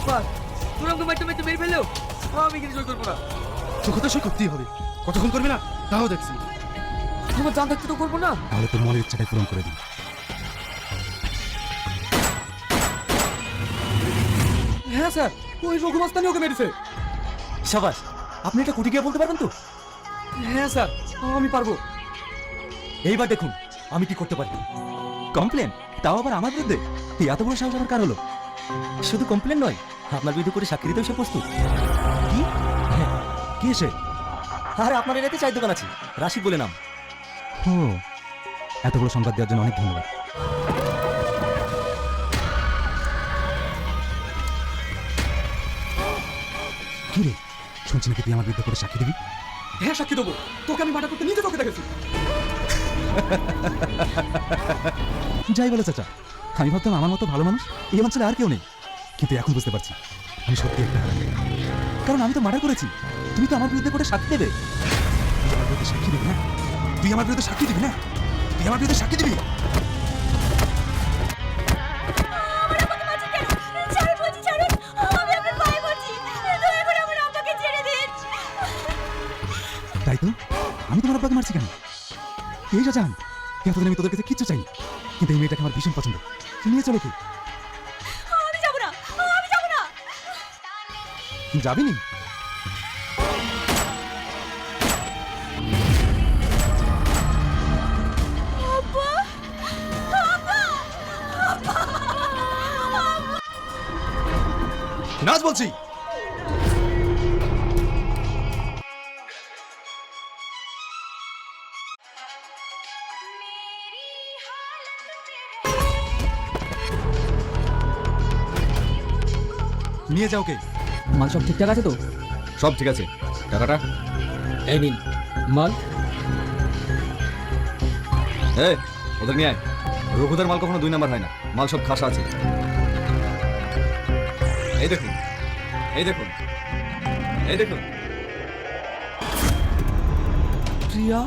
বাস তোর আমাকে মাইতে মাইতে মেরে ফেললেও আমি এখানে সই করবো না। তোকে তো সই করতেই হবে। কতক্ষণ করবি না তাও দেখছি। আমার জান থাকতে তো করবো না। তাহলে তোর মনের ইচ্ছাটাই পূরণ করে দিই। হ্যাঁ স্যার, ওই রঘুমাস্তানি ওকে মেরেছে। সাবাস, আপনি এটা কুটিকে বলতে পারবেন তো? হ্যাঁ স্যার, আমি পারবো। এইবার দেখুন আমি কি করতে পারি। কমপ্লেন, তাও আবার আমার বিরুদ্ধে? এত বড় সাহস আমার কার হলো? শুধু কমপ্লেন নয়, আপনার বিরুদ্ধে করে সাক্ষী দিতেও সে প্রস্তুত। কি? হ্যাঁ, কে সে? আরে আপনার এলাকাতে চায়ের দোকান আছে, রাশিদ বলে নাম। ও, এত বড় সংবাদ দেওয়ার জন্য অনেক ধন্যবাদ। কি রে, শুনছি নাকি তুই আমার বিরুদ্ধে করে সাক্ষী দিবি? হ্যাঁ সাক্ষী দেবো, তোকে আমি মার্ডার করতে নিজে চোখে দেখেছি। যাই বলো চাচা, আমি ভাবতাম আমার মতো ভালো মানুষ এই অঞ্চলে আর কেউ নেই, কিন্তু এখন বুঝতে পারছি আমি সত্যি একটা হারামি। কারণ আমি তো মার্ডার করেছি, তুমি তো আমার বিরুদ্ধে করে সাক্ষী দেবে। তুই আমার বিরুদ্ধে সাক্ষী দিবি না? তুই আমার বিরুদ্ধে সাক্ষী দিবি না? তুই আমার বিরুদ্ধে সাক্ষী দিবি? তাই তো, আমি তোমার আব্বাকে মারছি কেন? এই যা জান, এতদিন আমি তোদের কাছে কিচ্ছু চাইনি, কিন্তু এই মেয়েটাকে আমার ভীষণ পছন্দ। তুই নিয়ে চলো কি? আমি যাব না, আমি যাব না। যাবি নি? আব্বা, আব্বা, আব্বা। নাচ বলছি। নিয়ে যাও কে? মাল সব ঠিকঠাক আছে তো? সব ঠিক আছে, টাকাটা? এই নিন মাল। ওদের নিয়ে আয়। রঘুদার মাল কখনো 2 নাম্বার হয় না, মাল সব খাসা আছে। এই দেখুন, এই দেখুন, এই দেখুন। প্রিয়া